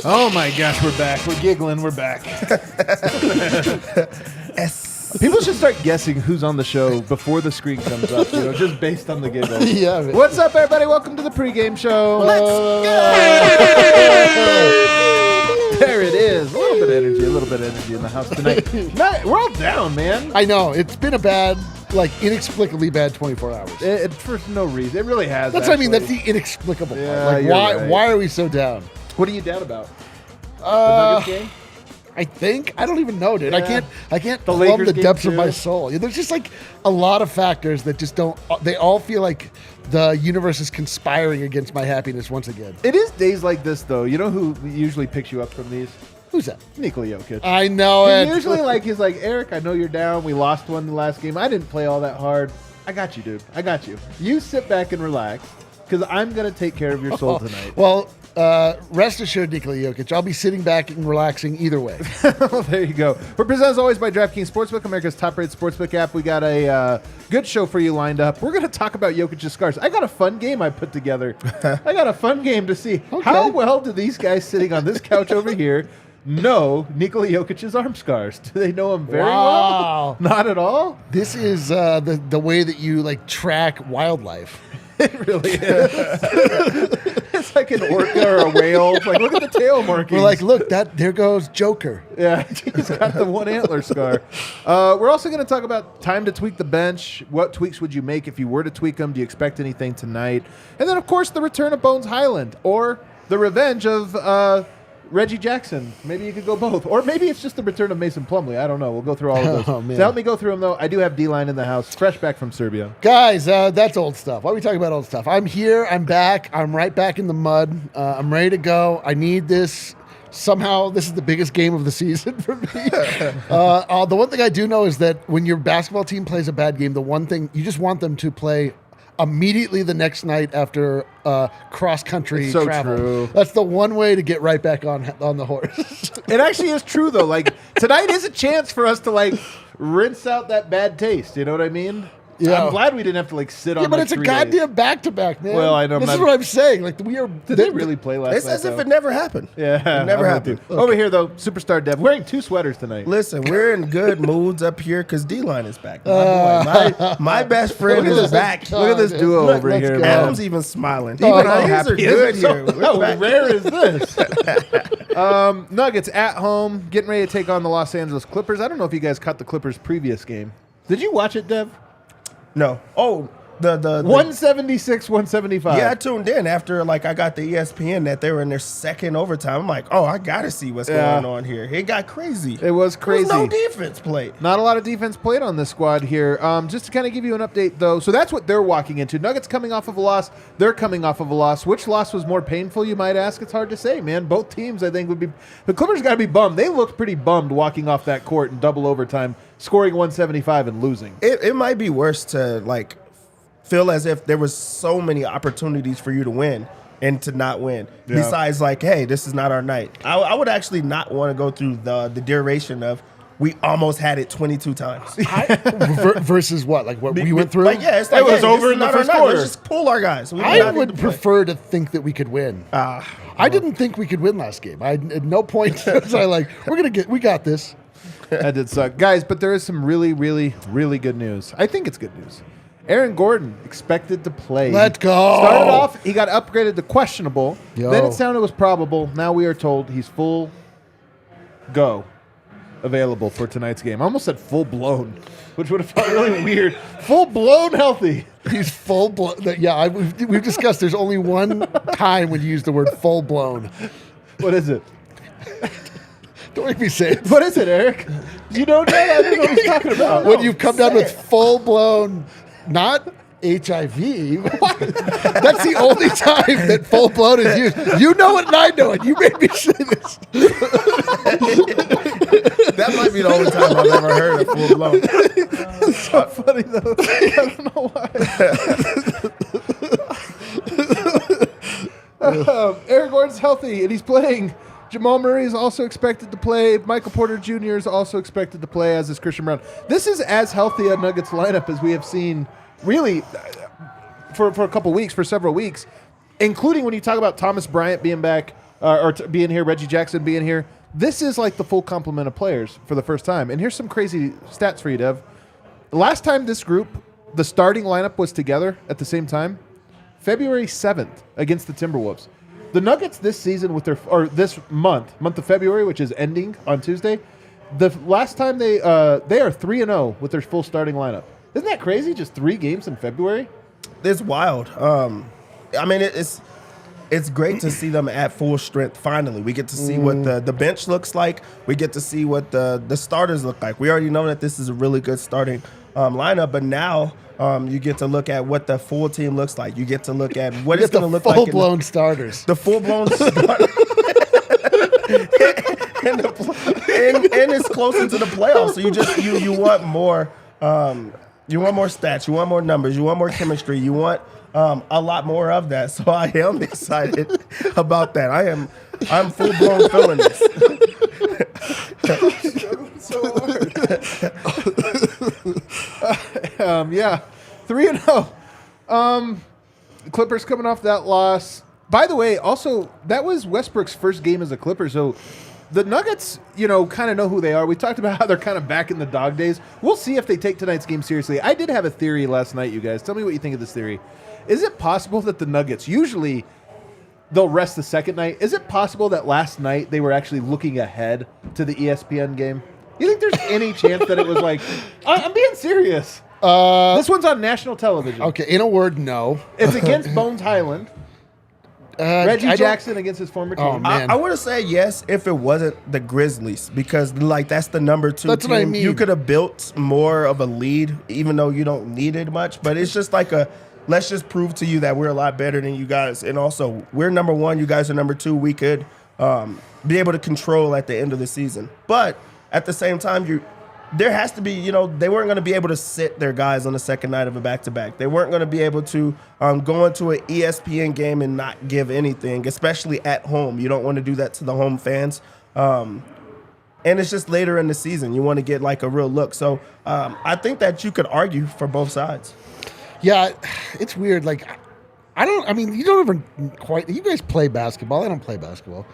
Oh my gosh, we're back. We're giggling. We're back. People should start guessing who's on the show before the screen comes up, just based on the giggles. Yeah. Man. What's up, everybody? Welcome to the pregame show. Let's go! There it is. A little bit of energy in the house tonight. We're all down, man. I know. It's been a bad, inexplicably bad 24 hours. For no reason. It really has. That's what I mean. That's the inexplicable part. Right. Why are we so down? What are you down about? The Nuggets game? I think I don't even know, dude. Yeah. I can't The plumb Lakers the game depths of too. my soul. There's just a lot of factors that just don't. They all feel like the universe is conspiring against my happiness once again. It is days like this, though. You know who usually picks you up from these? Who's that? Nikola Jokic. I know it. Usually, he's like, Eric, I know you're down. We lost one in the last game. I didn't play all that hard. I got you, dude. I got you. You sit back and relax, because I'm going to take care of your soul tonight. Well, rest assured, Nikola Jokic, I'll be sitting back and relaxing either way. Well, there you go. We're presented as always by DraftKings Sportsbook, America's top-rated sportsbook app. We got a good show for you lined up. We're going to talk about Jokic's scars. I got a fun game I put together. I got a fun game to see how well do these guys sitting on this couch over here know Nikola Jokic's arm scars. Do they know him very well? Not at all? This is the way that you track wildlife. It really is. It's like an orca or a whale. Look at the tail markings. We're look, there goes Joker. Yeah, he's got the one antler scar. We're also going to talk about time to tweak the bench. What tweaks would you make if you were to tweak them? Do you expect anything tonight? And then, of course, the return of Bones Highland or the revenge of Reggie Jackson. Maybe you could go both. Or maybe it's just the return of Mason Plumlee. I don't know. We'll go through all of those. Oh, man. To help me go through them, though, I do have D-Line in the house, fresh back from Serbia. Guys, that's old stuff. Why are we talking about old stuff? I'm here. I'm back. I'm right back in the mud. I'm ready to go. I need this. Somehow, this is the biggest game of the season for me. The one thing I do know is that when your basketball team plays a bad game, the one thing, you just want them to play immediately the next night after cross-country travel. True. That's the one way to get right back on the horse. It actually is true, though. Tonight is a chance for us to, rinse out that bad taste. You know what I mean? Yeah. I'm glad we didn't have to, sit on, yeah, but it's a 3 goddamn days. back-to-back, man. Well, I know. This is what I'm saying. We are. Did they really play last night? It's as if though? it never happened. Yeah. It never happened. Okay. Over here, though, Superstar Dev, wearing 2 sweaters tonight. Listen, we're in good moods up here because D-Line is back. My boy, my best friend is back. Look at this duo over Let's here. go. Adam's even smiling. Oh, Even I'm things are He good is. here. How rare is this? Nuggets at home, getting ready to take on the Los Angeles Clippers. I don't know if you guys caught the Clippers' previous game. Did you watch it, Dev? No. Oh, the 176, 175. Yeah, I tuned in after I got the ESPN that they were in their second overtime. I'm like, oh, I gotta see what's going on here. It got crazy. It was crazy. There was no defense played. Not a lot of defense played on this squad here. Just to kind of give you an update, though. So that's what they're walking into. Nuggets coming off of a loss. They're coming off of a loss. Which loss was more painful, you might ask? It's hard to say, man. Both teams, I think, would be. The Clippers got to be bummed. They looked pretty bummed walking off that court in double overtime, scoring 175 and losing. It might be worse to, feel as if there was so many opportunities for you to win and to not win. Yeah. Besides, hey, this is not our night. I would actually not want to go through the duration of we almost had it 22 times. Versus what? What we went through? It's It was over in the first quarter. Let's just pull our guys. We do I not need would to play. prefer to think that we could win. I didn't think we could win last game. At no point was I we got this. That did suck. Guys, but there is some really, really, really good news. I think it's good news. Aaron Gordon expected to play. Let's go. Started off, he got upgraded to questionable. Yo. Then it sounded it was probable. Now we are told he's full go available for tonight's game. I almost said full blown, which would have felt really weird. Full blown healthy. He's full blown. Yeah, we've discussed there's only one time when you use the word full blown. What is it? Don't make me say it. What is it, Eric? You know that? I don't know what he's talking about. When you've come down with full blown, not HIV. That's the only time that full blown is used. You know it and I know it. You made me say this. That might be the only time I've ever heard of full blown. It's so funny, though. I don't know why. Aaron Gordon's healthy, and he's playing. Jamal Murray is also expected to play. Michael Porter Jr. is also expected to play, as is Christian Brown. This is as healthy a Nuggets lineup as we have seen, really, for a couple weeks, for several weeks, including when you talk about Thomas Bryant being back, being here, Reggie Jackson being here. This is like the full complement of players for the first time. And here's some crazy stats for you, Dev. Last time this group, the starting lineup was together at the same time, February 7th against the Timberwolves. The Nuggets this season this month of February, which is ending on Tuesday, the last time they are 3-0 with their full starting lineup. Isn't that crazy? Just 3 games in February? It's wild. I mean, it's great to see them at full strength. Finally, we get to see what the bench looks like. We get to see what the starters look like. We already know that this is a really good starting lineup, but now you get to look at what the full team looks like. You get to look at what it's going to look like. Full-blown starters. The full-blown starters. and it's closer to the playoffs. So you want more. You want more stats. You want more numbers. You want more chemistry. You want a lot more of that. So I am excited about that. I'm full blown feeling this. So hard. Yeah, 3-0. Clippers coming off that loss. By the way, also that was Westbrook's first game as a Clipper. So the Nuggets, kind of know who they are. We talked about how they're kind of back in the dog days. We'll see if they take tonight's game seriously. I did have a theory last night, you guys. Tell me what you think of this theory. Is it possible that the Nuggets, usually they'll rest the second night. Is it possible that last night they were actually looking ahead to the ESPN game? You think there's any chance that it was like, I'm being serious. This one's on national television. Okay, in a word, no. It's against Bones Highland. Reggie Jackson against his former team. Oh, man. I would have said yes if it wasn't the Grizzlies, because that's the number 2 That's team. what I mean. You could have built more of a lead, even though you don't need it much. But it's just like let's just prove to you that we're a lot better than you guys. And also, we're number 1, you guys are number 2. We could be able to control at the end of the season. But at the same time, there has to be, they weren't going to be able to sit their guys on the second night of a back-to-back. They weren't going to be able to go into an ESPN game and not give anything, especially at home. You don't want to do that to the home fans. And it's just later in the season. You want to get like a real look. So I think that you could argue for both sides. Yeah, it's weird. Like, you don't ever quite, you guys play basketball. I don't play basketball.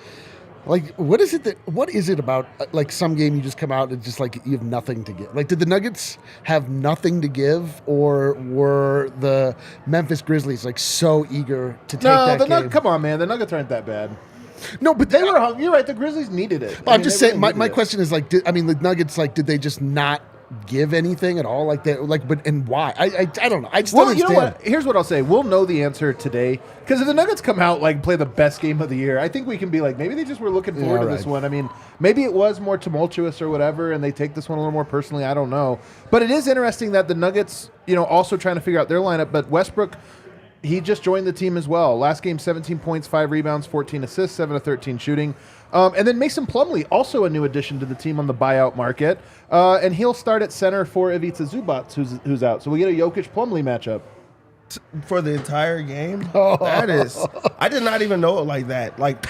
Like, what is it about, like, some game you just come out and just, like, you have nothing to give? Like, did the Nuggets have nothing to give, or were the Memphis Grizzlies, like, so eager to take that game? Come on, man. The Nuggets aren't that bad. No, but They were hungry. You're right. The Grizzlies needed it. I'm just saying, really my question is, like, the Nuggets, like, did they just not give anything at all? And why? I don't know. I just don't understand. You know what? Here's what I'll say. We'll know the answer today, because if the Nuggets come out, like, play the best game of the year, I think we can be like, maybe they just were looking forward to this one. I mean, maybe it was more tumultuous or whatever, and they take this one a little more personally. I don't know. But it is interesting that the Nuggets, also trying to figure out their lineup, but Westbrook, he just joined the team as well. Last game, 17 points, 5 rebounds, 14 assists, 7 of 13 shooting. And then Mason Plumlee, also a new addition to the team on the buyout market. And he'll start at center for Ivica Zubac, who's out. So we get a Jokic-Plumlee matchup. For the entire game? That is... I did not even know it like that. Like,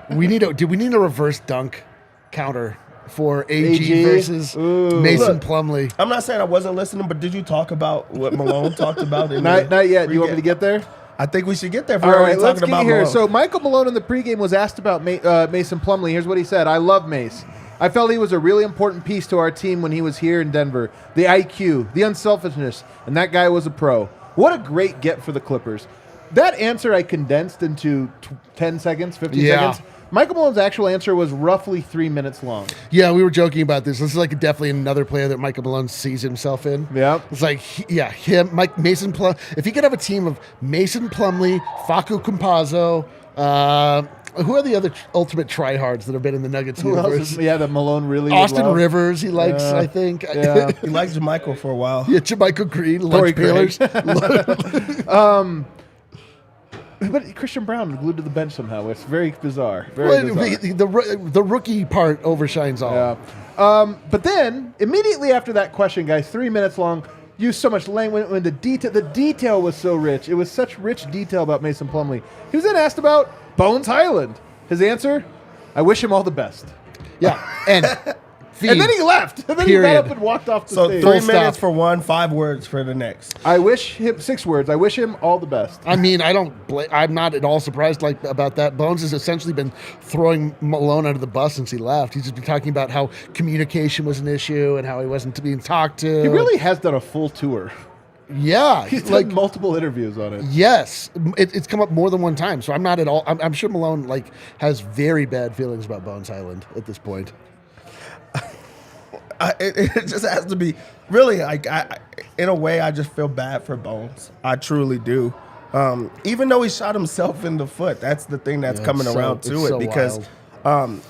we need a reverse dunk counter for AG versus Mason Plumlee. I'm not saying I wasn't listening, but did you talk about what Malone talked about? Not yet. Do you want me to get there? I think we should get there. All right, let's get here. So Michael Malone in the pregame was asked about Mason Plumlee. Here's what he said. I love Mace. I felt he was a really important piece to our team when he was here in Denver. The IQ, the unselfishness, and that guy was a pro. What a great get for the Clippers. That answer I condensed into 10 seconds, 15 seconds. Michael Malone's actual answer was roughly 3 minutes long. Yeah, we were joking about this. This is like definitely another player that Michael Malone sees himself in. Yeah. It's like, him, Mason Plumlee. If he could have a team of Mason Plumlee, Facu Campazzo, who are the other ultimate tryhards that have been in the Nuggets universe? That Malone really Austin Rivers, he likes, I think. Yeah. He liked Jermichael for a while. Yeah, Jermichael Green, lunch peelers. But Christian Brown glued to the bench somehow. It's very bizarre. Very bizarre. The rookie part overshines all. Yeah. But then, immediately after that question, guys, 3 minutes long, used so much language. When the detail was so rich. It was such rich detail about Mason Plumlee. He was then asked about Bones Highland. His answer, I wish him all the best. Yeah, and Feed. And then he left. And then he Period. got up and walked off the So stage. 3 Full minutes stop. for one, 5 words for the next. I wish him 6 words. I wish him all the best. I mean, I'm not at all surprised about that. Bones has essentially been throwing Malone under the bus since he left. He's just been talking about how communication was an issue and how he wasn't being talked to. He really has done a full tour. Yeah. He's done multiple interviews on it. Yes, it's come up more than one time. So I'm not at all. I'm sure Malone has very bad feelings about Bones Highland at this point. It just has to be really in a way. I just feel bad for Bones. I truly do. Even though he shot himself in the foot, that's the thing that's coming around to it. Because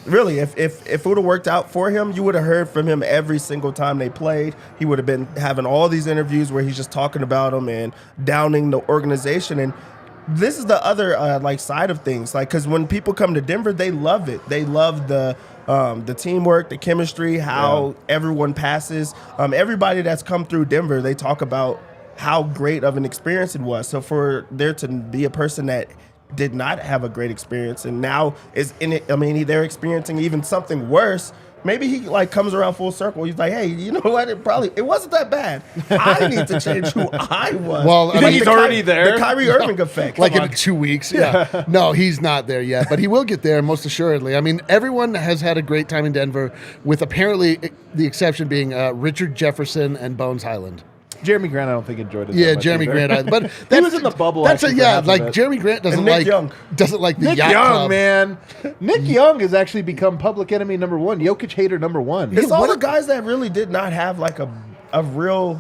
really, if it would have worked out for him, you would have heard from him every single time they played. He would have been having all these interviews where he's just talking about them and downing the organization. And this is the other side of things. Because when people come to Denver, they love it. They love the teamwork, the chemistry, how everyone passes. Everybody that's come through Denver, they talk about how great of an experience it was. So for there to be a person that did not have a great experience and now is in it, I mean, they're experiencing even something worse. Maybe he comes around full circle. He's like, hey, you know what? It wasn't that bad. I need to change who I was. Well, I mean, he's already there? The Kyrie Irving effect. In 2 weeks. Yeah. No, he's not there yet, but he will get there most assuredly. I mean, everyone has had a great time in Denver, with apparently the exception being Richard Jefferson and Bones Highland. Jeremy Grant, I don't think enjoyed it. Yeah, that much Jeremy either. Grant. But he was in the bubble. That's actually, for half of it. Jeremy Grant doesn't And Nick like Young. the Nick yacht Young, club. man. Nick Young has actually become public enemy number 1. Jokic hater number 1. It's all the guys that really did not have a real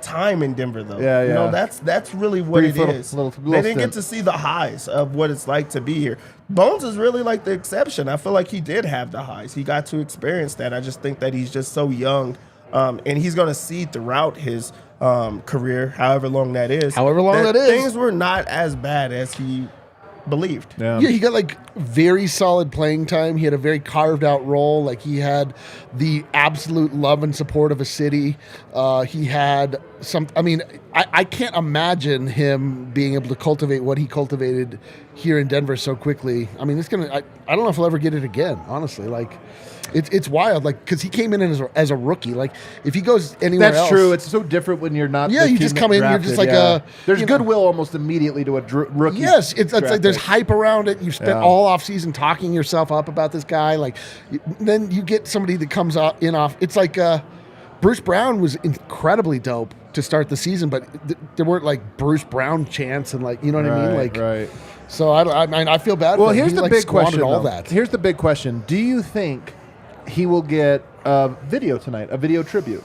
time in Denver, though. Yeah, You know, yeah. that's really what Brief it little- is. little They didn't stint. get to see the highs of what it's like to be here. Bones is really the exception. I feel like he did have the highs. He got to experience that. I just think that he's just so young, and he's going to see throughout his career, however long that is. Things were not as bad as he believed. Yeah, he got very solid playing time. He had a very carved out role. He had the absolute love and support of a city. He had some. I mean, I can't imagine him being able to cultivate what he cultivated here in Denver so quickly. I mean, it's gonna. I don't know if he'll ever get it again. Honestly, It's wild, because he came in as a rookie. If he goes anywhere else, That's true. It's so different when you're not. Yeah, the you team just that come in, you're drafted, just There's goodwill almost immediately to a rookie. Yes, it's draft there's pick. hype around it. You've spent all off season talking yourself up about this guy. Then you get somebody that comes in off. It's Bruce Brown was incredibly dope to start the season, but there weren't Bruce Brown chants and you know what I mean? Right. So I feel bad. Well, for him. here's He, the big squandered question. all though. that. Here's the big question. Do you think he will get a video tonight, a video tribute?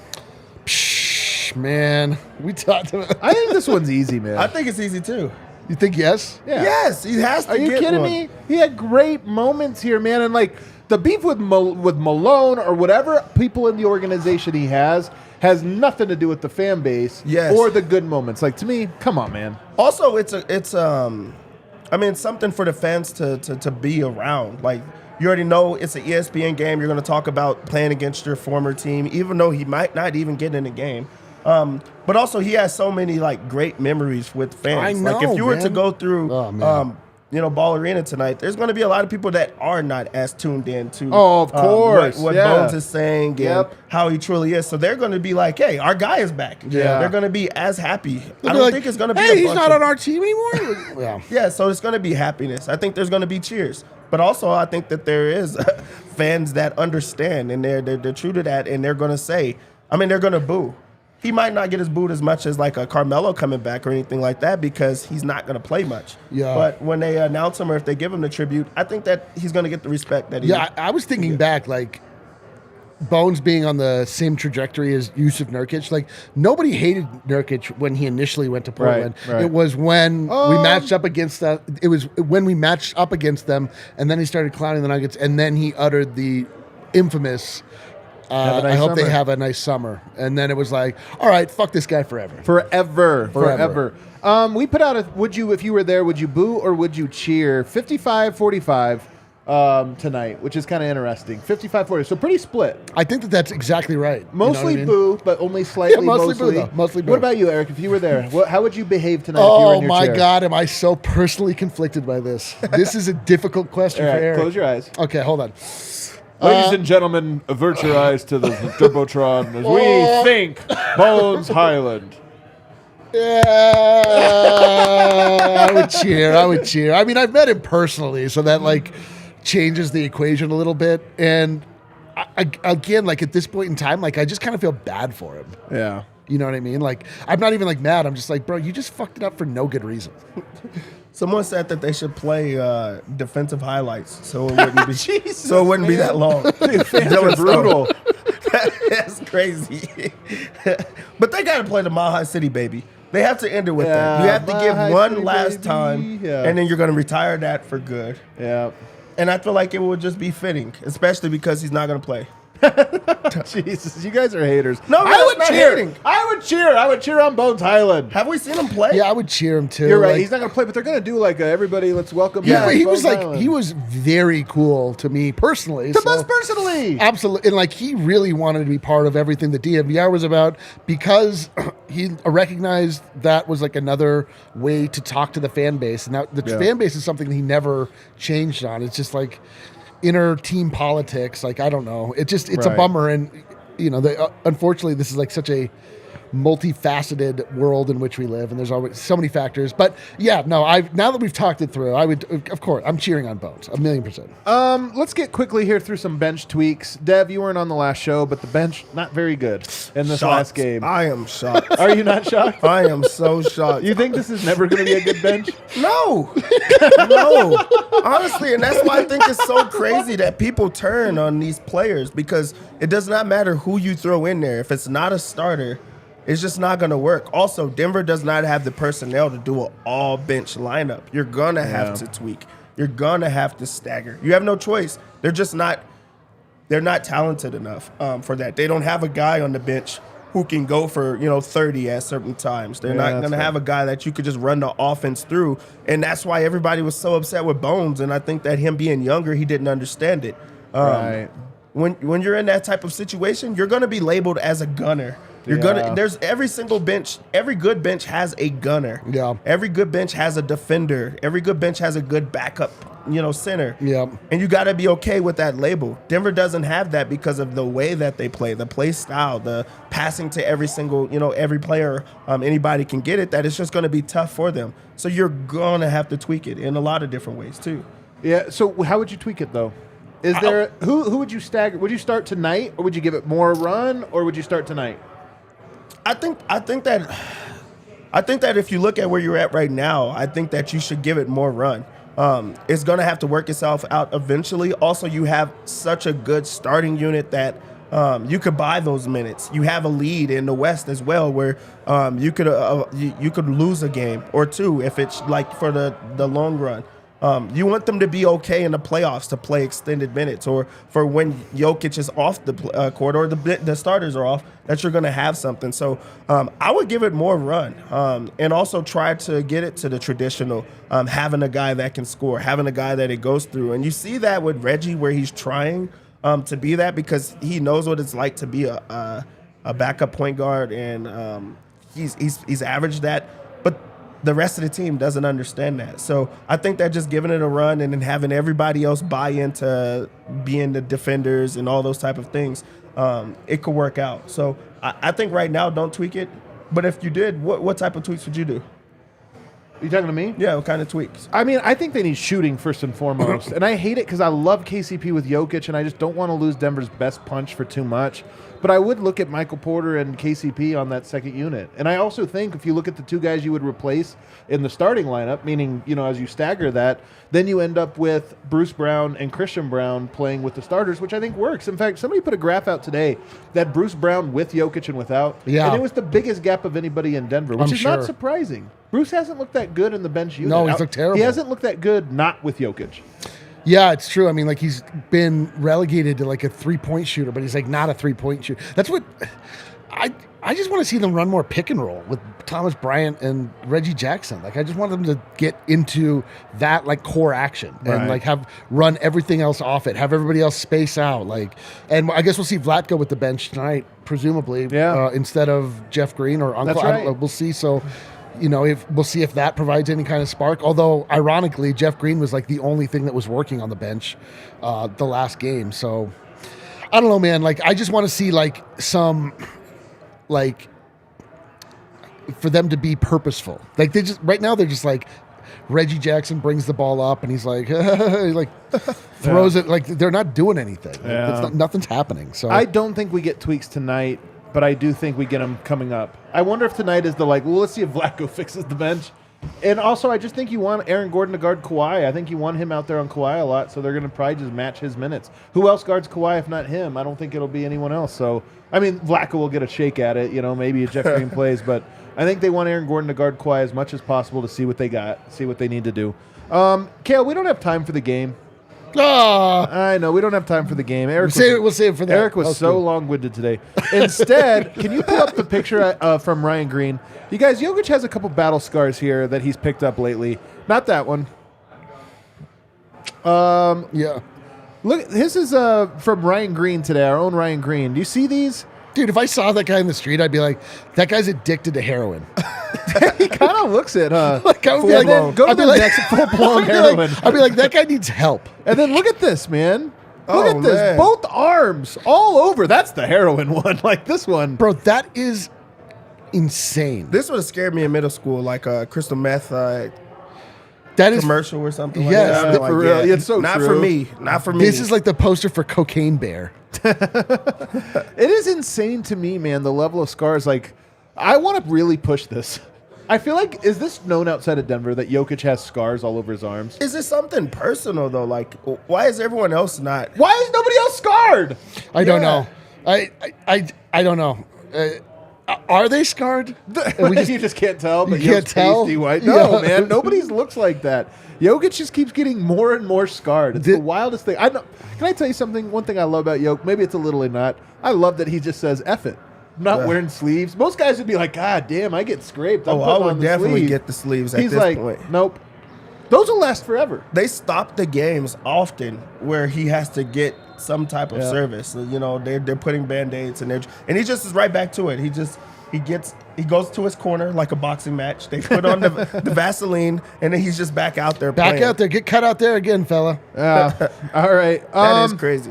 Psh, man, we talked about. I think this one's easy, man. I think it's easy too. You think yes? Yeah. Yes, he has to. Are you get kidding one. me? He had great moments here, man. And the beef with Malone or whatever people in the organization he has nothing to do with the fan base or the good moments. To me, come on, man. Also, it's something for the fans to be around. You already know it's an ESPN game. You're going to talk about playing against your former team, even though he might not even get in the game. But also, he has so many great memories with fans. I know, if you were to man. go through, man. Ball Arena tonight, there's going to be a lot of people that are not as tuned in to. Oh, of course, what yeah. Bones is saying and how he truly is. So they're going to be like, "Hey, our guy is back." Yeah. They're going to be as happy. They'll I be don't think it's going to be. Hey, a he's bunch not of- on our team anymore. Yeah. Yeah, so it's going to be happiness. I think there's going to be cheers. But also, I think that there is fans that understand, and they're true to that, and they're going to say, they're going to boo. He might not get his booed as much as a Carmelo coming back or anything like that because he's not going to play much. Yeah. But when they announce him or if they give him the tribute, I think that he's going to get the respect that he Yeah, I was thinking back, Bones being on the same trajectory as Yusuf Nurkic. Nobody hated Nurkic when he initially went to Portland. Right. It was when we matched up against that. It was when we matched up against them, and then he started clowning the Nuggets, and then he uttered the infamous. Have a nice I hope they summer. have a nice summer. And then it was all right, fuck this guy forever. Forever. We put out if you were there, would you boo or would you cheer? 55-45 tonight, which is kind of interesting. 55-40, so pretty split. I think that's exactly right. You know Mostly what I mean? boo, but only slightly mostly boo, though. Mostly boo. What about you, Eric? If you were there, how would you behave tonight if you were Oh in your my chair? God, am I so personally conflicted by this? This is a difficult question All for right, Eric. close your eyes. Okay, hold on. Ladies and gentlemen, avert your eyes to the Jumbotron as we think Bones Highland. Yeah, I would cheer. I mean, I've met him personally, so that like changes the equation a little bit. And again, like at this point in time, like I just kind of feel bad for him. Yeah. You know what I mean? Like I'm not even like mad. I'm just like, bro, you just fucked it up for no good reason. Someone said that they should play defensive highlights so it wouldn't be be that long. Dude, fans are brutal. That's crazy. But they got to play the Mile High City, baby. They have to end it with that. You have to give one last time, and then you're going to retire that for good. Yeah. And I feel like it would just be fitting, especially because he's not going to play. Jesus, you guys are haters. No, I would cheer. hating. I would cheer on Bones Highland. Have we seen him play? Yeah, I would cheer him too. You're right. Like, He's not going to play, but they're going to do like everybody. Let's welcome. yeah, back he Bones was like Highland. he was very cool to me personally. To so- us personally. Absolutely. And like he really wanted to be part of everything the DNVR was about because he recognized that was like another way to talk to the fan base. And that the fan base is something he never changed on. It's just like inner team politics. Like, I don't know. It's a bummer. And, you know, unfortunately, this is like such a multifaceted world in which we live, and there's always so many factors. But yeah, no, now that we've talked it through, I would, of course, I'm cheering on Bones 1,000,000%. Let's get quickly here through some bench tweaks. Dev, you weren't on the last show, but the bench not very good in this last game. I am shocked. Are you not shocked? I am so shocked. You think this is never going to be a good bench? No. No. Honestly, and that's why I think it's so crazy that people turn on these players, because it does not matter who you throw in there. If it's not a starter, it's just not going to work. Also, Denver does not have the personnel to do an all-bench lineup. You're going to have to tweak. You're going to have to stagger. You have no choice. They're just not – they're not talented enough for that. They don't have a guy on the bench who can go for, 30 at certain times. They're not going to have a guy that you could just run the offense through, and that's why everybody was so upset with Bones, and I think that him being younger, he didn't understand it. Right. When you're in that type of situation, you're going to be labeled as a gunner. There's every single bench, every good bench has a gunner. Yeah. Every good bench has a defender. Every good bench has a good backup, center. Yeah. And you got to be okay with that label. Denver doesn't have that because of the way that they play, the play style, the passing to every single, every player, anybody can get it, that it's just going to be tough for them. So you're going to have to tweak it in a lot of different ways too. Yeah, so how would you tweak it though? Is there who would you stagger? Would you start tonight, or would you give it more run, or would you start tonight? I think that if you look at where you're at right now, I think that you should give it more run. It's going to have to work itself out eventually. Also, you have such a good starting unit that you could buy those minutes. You have a lead in the West as well, where you could lose a game or two if it's like for the long run. You want them to be okay in the playoffs to play extended minutes, or for when Jokic is off the court or the starters are off, that you're going to have something. So I would give it more run, and also try to get it to the traditional, having a guy that can score, having a guy that it goes through. And you see that with Reggie, where he's trying to be that, because he knows what it's like to be a backup point guard, and he's averaged that. But the rest of the team doesn't understand that. So I think that just giving it a run and then having everybody else buy into being the defenders and all those type of things, it could work out. So I think right now, don't tweak it. But if you did, what type of tweaks would you do? You talking to me? Yeah, what kind of tweaks? I mean, I think they need shooting first and foremost. And I hate it because I love KCP with Jokic, and I just don't want to lose Denver's best punch for too much. But I would look at Michael Porter and KCP on that second unit. And I also think if you look at the two guys you would replace in the starting lineup, meaning, as you stagger that, then you end up with Bruce Brown and Christian Brown playing with the starters, which I think works. In fact, somebody put a graph out today that Bruce Brown with Jokic and without, and it was the biggest gap of anybody in Denver, which is not surprising. Bruce hasn't looked that good in the bench unit. No, he's looked terrible. He hasn't looked that good not with Jokic. Yeah, it's true. I mean, like, he's been relegated to like a 3-point shooter, but he's like not a 3-point shooter. That's what I just want to see them run more pick and roll with Thomas Bryant and Reggie Jackson. Like, I just want them to get into that like core action and like run everything else off it, have everybody else space out. Like, and I guess we'll see Vlatko with the bench tonight, presumably, instead of Jeff Green or Uncle. That's right. We'll see. So, if we'll see if that provides any kind of spark. Although, ironically, Jeff Green was like the only thing that was working on the bench the last game. So I don't know, man. Like, I just want to see like some, like, for them to be purposeful. Like they just right now they're just like Reggie Jackson brings the ball up and he's like, he like throws it. Like they're not doing anything. Yeah. Nothing's happening. So I don't think we get tweaks tonight, but I do think we get them coming up. I wonder if tonight is the like, well, let's see if Vlatko fixes the bench. And also, I just think you want Aaron Gordon to guard Kawhi. I think you want him out there on Kawhi a lot, so they're going to probably just match his minutes. Who else guards Kawhi if not him? I don't think it'll be anyone else. So, I mean, Vlatko will get a shake at it. You know, maybe a Jeff Green plays, but I think they want Aaron Gordon to guard Kawhi as much as possible to see what they got, see what they need to do. Kale, we don't have time for the game. I know we don't have time for the game. Eric, we'll save it for that. Eric was so long-winded today. Instead, can you pull up the picture from Ryan Green? You guys, Jokic has a couple battle scars here that he's picked up lately. Not that one. Yeah. Look, this is from Ryan Green today, our own Ryan Green. Do you see these? Dude, if I saw that guy in the street, I'd be like, that guy's addicted to heroin. He kind of looks it, huh? Like, I would be like, go to the next full-blown heroin. I'd be like, that guy needs help. And then look at this, man. Look Oh, at this. man. Both arms all over. That's the heroin one, like this one. Bro, that is insane. This would have scared me in middle school, like a crystal meth That is commercial or something like Yes, that. I'm for real. yeah, It's so not true. for me. Not for me. This is like the poster for Cocaine Bear. It is insane to me, man, the level of scars. Like, I want to really push this. I feel like, is this known outside of Denver that Jokic has scars all over his arms? Is it something personal though? Like, why is everyone else not? Why is nobody else scarred? I don't Yeah. know. I don't know. Are they scarred? You just can't tell, but You can't Jokic's tell? pasty white. No, Yeah. man, nobody looks like that. Jokic just keeps getting more and more scarred. It's the wildest thing. I know. Can I tell you something? One thing I love about Jokic, maybe it's a little or not. I love that he just says "F it." I'm not wearing sleeves. Most guys would be like, "God damn, I get scraped." I'm Oh, I putting would on the definitely sleeve." get the sleeves at He's this like, point. "Nope, those will last forever." They stop the games often where he has to get some type of service. So, you know, they're putting band-aids and he just is right back to it. He goes to his corner like a boxing match. They put on the Vaseline and then he's just back out there Back playing. out there. Get cut out there again, fella. All right. That is crazy.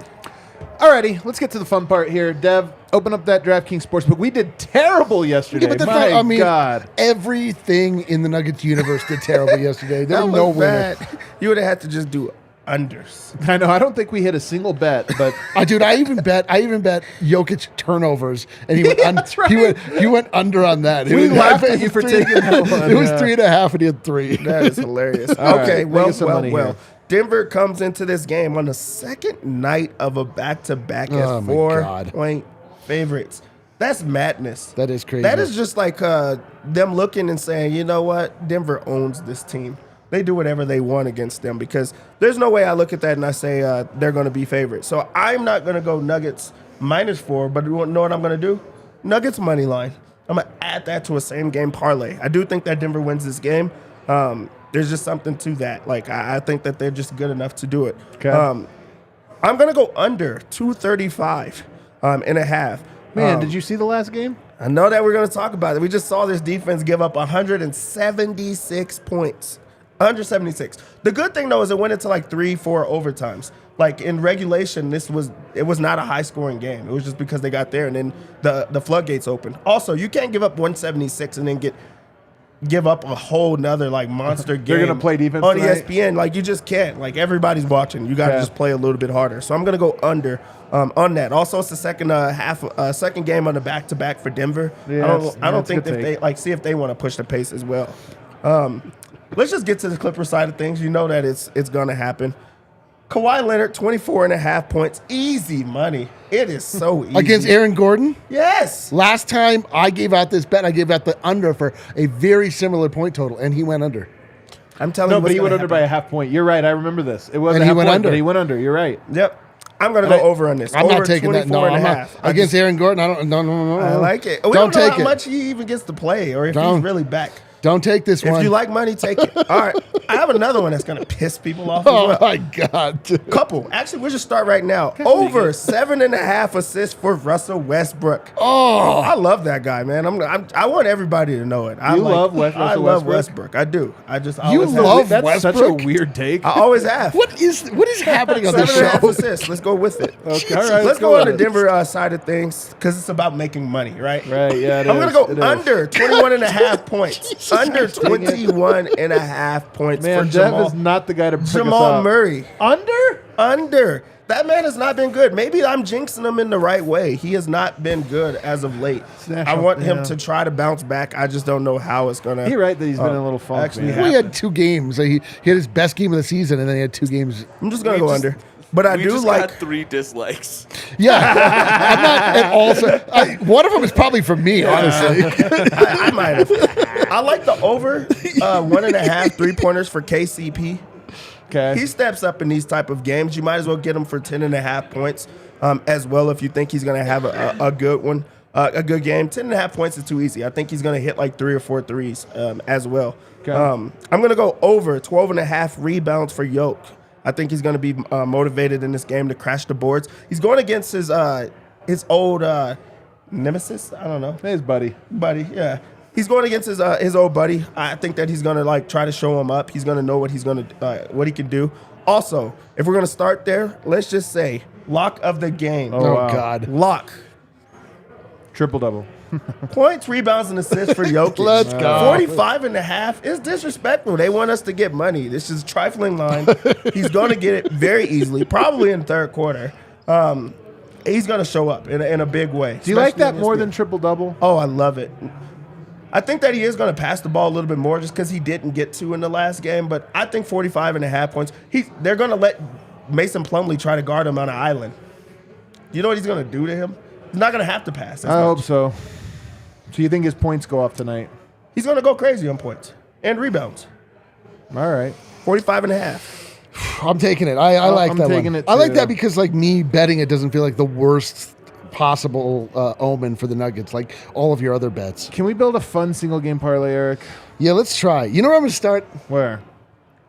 Alrighty, let's get to the fun part here. Dev, open up that DraftKings Sportsbook. We did terrible yesterday. Yeah, but My God. everything in the Nuggets universe did terrible yesterday. There That was no was winner. bad. You would have had to just do unders. I know. I don't think we hit a single bet, but Dude, I even bet Jokic turnovers, and he went. that's right. He went under on that. We laughed at you for taking that one. It was Yeah. 3.5, and he had 3. That is hilarious. All Okay, right, make us some money well. here. Denver comes into this game on the second night of a back-to-back Oh, as my 4-point favorites. That's madness. That is crazy. That is just like them looking and saying, you know what? Denver owns this team. They do whatever they want against them because there's no way I look at that and I say they're going to be favorites. So I'm not going to go Nuggets -4, but you know what I'm going to do? Nuggets money line. I'm going to add that to a same-game parlay. I do think that Denver wins this game. There's just something to that. Like, I think that they're just good enough to do it. Okay. I'm going to go under 235 and a half. man, did you see the last game? I know that we're going to talk about it. We just saw this defense give up 176 points. 176. The good thing, though, is it went into like 3-4 overtimes. Like in regulation, it was not a high-scoring game. It was just because they got there and then the floodgates opened. Also, you can't give up 176 and then give up a whole nother like monster game. They're gonna play defense on tonight? ESPN. Like you just can't. Like everybody's watching. You got to Yeah. just play a little bit harder. So I'm gonna go under on that. Also, it's the second game on the back-to-back for Denver. Yeah, I don't that's a think good that take. they see if they want to push the pace as well. Let's just get to the Clippers side of things. You know that it's gonna happen. Kawhi Leonard, 24.5 points. Easy money. It is so easy. Against Aaron Gordon? Yes. Last time I gave out this bet, I gave out the under for a very similar point total, and he went under. I'm telling No, you. but he what's went gonna under by a half point. You're right. I remember this. It was And a he half went point, under. but he went under. You're right. happen. Yep. I'm going to go over on this. I'm Over not taking that. No, 24 and I'm a not. half. Against Aaron Gordon, I don't. No. I like it. We Don't don't know take how it. much he even gets to play or if Don't. he's really back. Don't take this If one. you like money, take it. All right. I have another one that's going to piss people off Oh as well. my God. Couple. Actually, we'll just start right now. Over 7.5 assists for Russell Westbrook. Oh, I love that guy, man. I want everybody to know it. I love I Russell love Westbrook? Westbrook. I do. I just You always have. love That's such a Westbrook? weird take. I always have. what is happening on this 7.5 show? assists. Let's go with it. Okay, all right, Let's go on the with it. Denver side of things because it's about making money, right? Right, yeah, it I'm is. going to It go is. under 21.5 points. Under 21.5 points Man, for Dev Jamal. is not the guy to pick us Jamal up. Murray. Under? Under. That man has not been good. Maybe I'm jinxing him in the right way. He has not been good as of late. Snatch I up, want him yeah. to try to bounce back. I just don't know how it's going to. You're right that he's been in a little funk, actually man. Well, he had 2 games. He had his best game of the season, and then he had 2 games. I'm just going to We go just- under. But I We do just like. got 3 dislikes. Yeah, I'm not at all. One of them is probably from me, honestly. I might have. I like the over 1.5 3-pointers for KCP. Okay. He steps up in these type of games. You might as well get him for 10.5 points as well if you think he's going to have a good one, a good game. 10.5 points is too easy. I think he's going to hit like 3 or 4 threes as well. Okay. I'm going to go over 12.5 rebounds for Yoke. I think he's going to be motivated in this game to crash the boards. He's going against his old nemesis. I don't know. His buddy. Buddy, yeah. He's going against his old buddy. I think that he's going to like try to show him up. He's going to know what what he can do. Also, if we're going to start there, let's just say lock of the game. Oh, wow. God. Lock. Triple-double. Points, rebounds, and assists for Jokic. Let's go. 45.5 is disrespectful. They want us to get money. This is a trifling line. He's going to get it very easily, probably in the third quarter. He's going to show up in a big way. Do you like that especially more against than me. triple-double? Oh, I love it. I think that he is going to pass the ball a little bit more just because he didn't get to in the last game. But I think 45.5 points. They're going to let Mason Plumlee try to guard him on an island. You know what he's going to do to him? He's not going to have to pass. I hope so. So you think his points go off tonight? He's going to go crazy on points and rebounds. All right. 45.5. I'm taking it. I like I'm that taking one. it I like too. that because like me betting it doesn't feel like the worst possible omen for the Nuggets, like all of your other bets. Can we build a fun single-game parlay, Eric? Yeah, let's try. You know where I'm going to start? Where?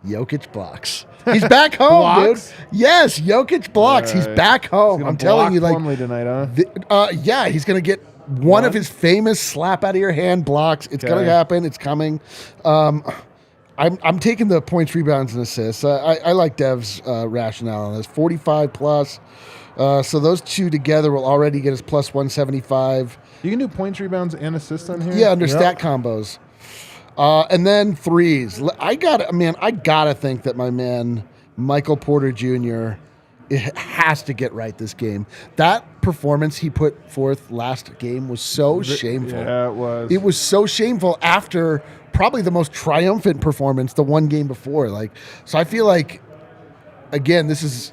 Jokic blocks. He's back home, Blocks? dude. Yes, Jokic blocks. He's Alright. back home. Gonna I'm telling block you, like, Plumlee tonight, huh? yeah, he's going to get one of his famous slap out of your hand blocks. It's going Okay. to happen. It's coming. I'm taking the points, rebounds, and assists. I like Dev's rationale on this. 45 plus. So those two together will already get us plus 175. You can do points, rebounds, and assists on here? Yeah, under stat combos. And then threes. I gotta think that my man Michael Porter Jr. has to get right this game. That performance he put forth last game was so shameful. Yeah, it was. It was so shameful after probably the most triumphant performance the one game before. So I feel like, again, this is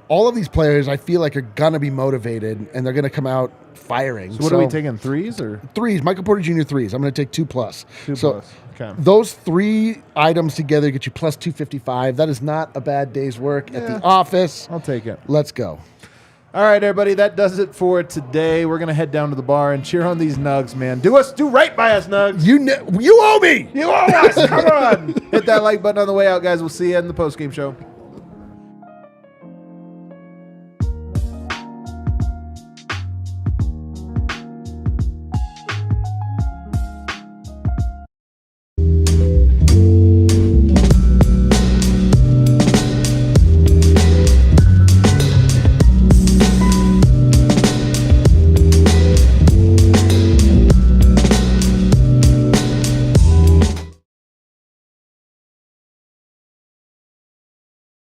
all of these players I feel like are gonna be motivated and they're gonna come out firing. So what are we taking, threes or? Threes, Michael Porter Jr. threes. I'm going to take 2+. 2+. So Okay. those 3 items together get you plus 255. That is not a bad day's work at the office. I'll take it. Let's go. All right, everybody, that does it for today. We're going to head down to the bar and cheer on these Nugs, man. Do right by us, Nugs. You owe me. You owe us. Come on. Hit that like button on the way out, guys. We'll see you in the postgame show.